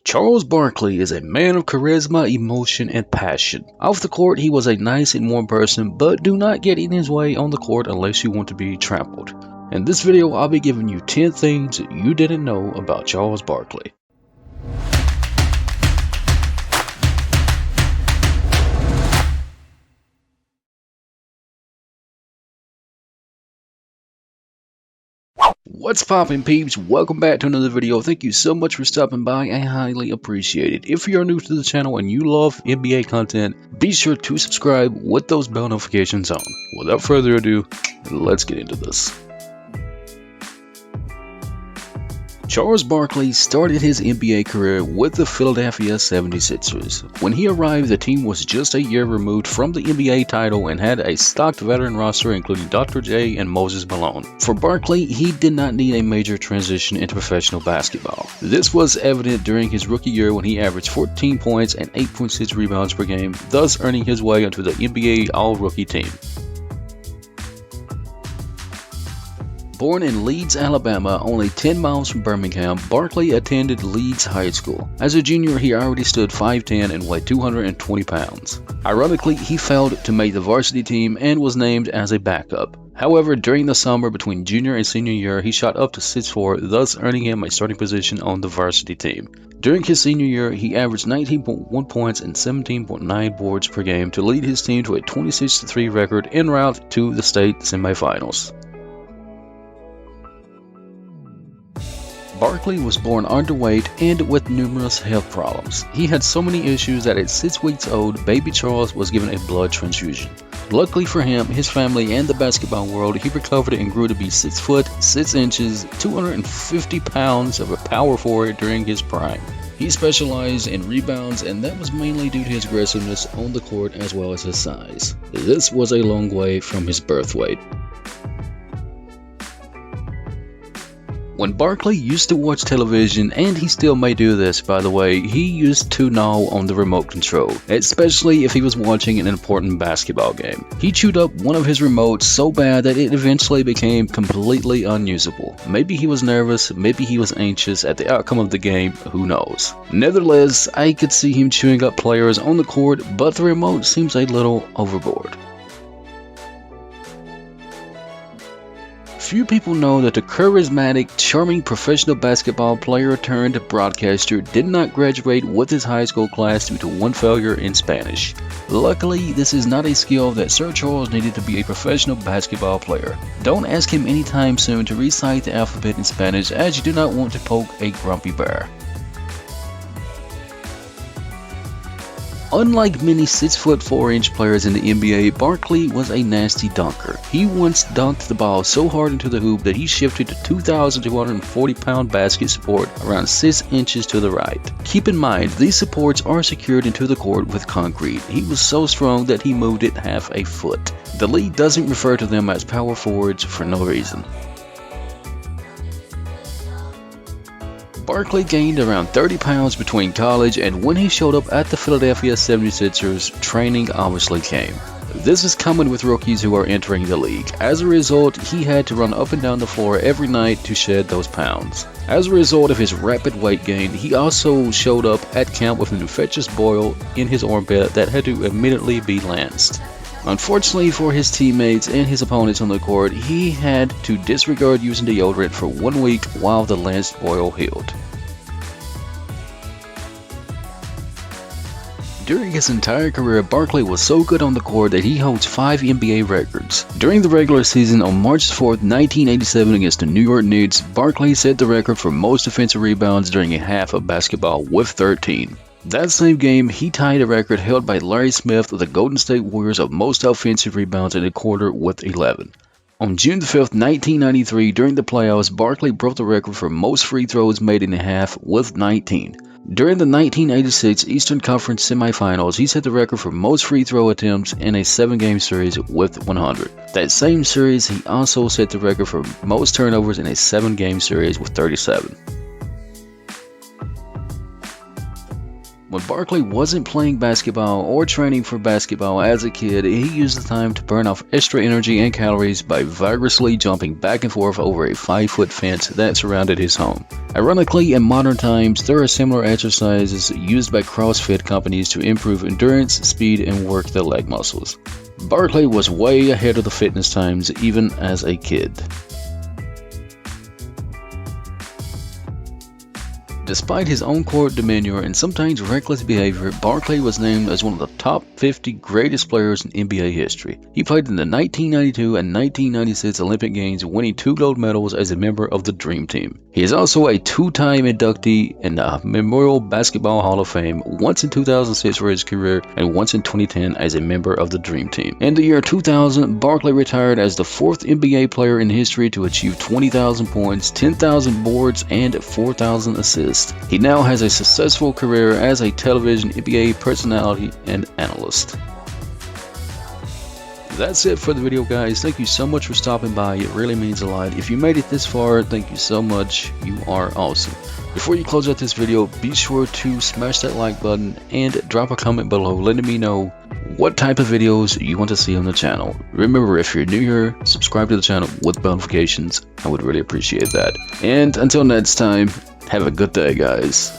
Charles Barkley is a man of charisma, emotion, and passion. Off the court, he was a nice and warm person, but do not get in his way on the court unless you want to be trampled. In this video, I'll be giving you 10 things you didn't know about Charles Barkley. What's poppin' peeps? Welcome back to another video. Thank you so much for stopping by. I highly appreciate it. If you're new to the channel and you love NBA content, be sure to subscribe with those bell notifications on. Without further ado, let's get into this. Charles Barkley started his NBA career with the Philadelphia 76ers. When he arrived, the team was just a year removed from the NBA title and had a stocked veteran roster including Dr. J and Moses Malone. For Barkley, he did not need a major transition into professional basketball. This was evident during his rookie year when he averaged 14 points and 8.6 rebounds per game, thus earning his way onto the NBA All-Rookie team. Born in Leeds, Alabama, only 10 miles from Birmingham, Barkley attended Leeds High School. As a junior, he already stood 5'10" and weighed 220 pounds. Ironically, he failed to make the varsity team and was named as a backup. However, during the summer between junior and senior year, he shot up to 6'4", thus earning him a starting position on the varsity team. During his senior year, he averaged 19.1 points and 17.9 boards per game to lead his team to a 26-3 record en route to the state semifinals. Barkley was born underweight and with numerous health problems. He had so many issues that at 6 weeks old, baby Charles was given a blood transfusion. Luckily for him, his family, and the basketball world, he recovered and grew to be 6 foot, 6 inches, 250 pounds of a power forward during his prime. He specialized in rebounds, and that was mainly due to his aggressiveness on the court as well as his size. This was a long way from his birth weight. When Barkley used to watch television, and he still may do this by the way, he used to gnaw on the remote control, especially if he was watching an important basketball game. He chewed up one of his remotes so bad that it eventually became completely unusable. Maybe he was nervous, maybe he was anxious at the outcome of the game, who knows. Nevertheless, I could see him chewing up players on the court, but the remote seems a little overboard. Few people know that the charismatic, charming professional basketball player turned broadcaster did not graduate with his high school class due to one failure in Spanish. Luckily, this is not a skill that Sir Charles needed to be a professional basketball player. Don't ask him anytime soon to recite the alphabet in Spanish, as you do not want to poke a grumpy bear. Unlike many 6'4" players in the NBA, Barkley was a nasty dunker. He once dunked the ball so hard into the hoop that he shifted the 2,240-pound basket support around 6 inches to the right. Keep in mind, these supports are secured into the court with concrete. He was so strong that he moved it half a foot. The league doesn't refer to them as power forwards for no reason. Barkley gained around 30 pounds between college and when he showed up at the Philadelphia 76ers, training obviously came. This is common with rookies who are entering the league. As a result, he had to run up and down the floor every night to shed those pounds. As a result of his rapid weight gain, he also showed up at camp with an infectious boil in his armpit that had to immediately be lanced. Unfortunately for his teammates and his opponents on the court, he had to disregard using deodorant for 1 week while the lanced boil healed. During his entire career, Barkley was so good on the court that he holds 5 NBA records. During the regular season on March 4, 1987 against the New York Knicks, Barkley set the record for most defensive rebounds during a half of basketball with 13. That same game, he tied a record held by Larry Smith of the Golden State Warriors of most offensive rebounds in a quarter with 11. On June 5, 1993, during the playoffs, Barkley broke the record for most free throws made in a half with 19. During the 1986 Eastern Conference semifinals, he set the record for most free throw attempts in a 7-game series with 100. That same series, he also set the record for most turnovers in a 7-game series with 37. When Barkley wasn't playing basketball or training for basketball as a kid, he used the time to burn off extra energy and calories by vigorously jumping back and forth over a 5-foot fence that surrounded his home. Ironically, in modern times, there are similar exercises used by CrossFit companies to improve endurance, speed, and work the leg muscles. Barkley was way ahead of the fitness times even as a kid. Despite his on-court demeanor and sometimes reckless behavior, Barkley was named as one of the top 50 greatest players in NBA history. He played in the 1992 and 1996 Olympic Games, winning 2 gold medals as a member of the Dream Team. He is also a 2-time inductee in the Memorial Basketball Hall of Fame, once in 2006 for his career and once in 2010 as a member of the Dream Team. In the year 2000, Barkley retired as the 4th NBA player in history to achieve 20,000 points, 10,000 boards, and 4,000 assists. He now has a successful career as a television NBA personality and analyst. That's it for the video, guys. Thank you so much for stopping by. It really means a lot. If you made it this far, thank you so much. You are awesome. Before you close out this video, be sure to smash that like button and drop a comment below letting me know what type of videos you want to see on the channel. Remember, if you're new here, subscribe to the channel with bell notifications. I would really appreciate that. And until next time, have a good day, guys.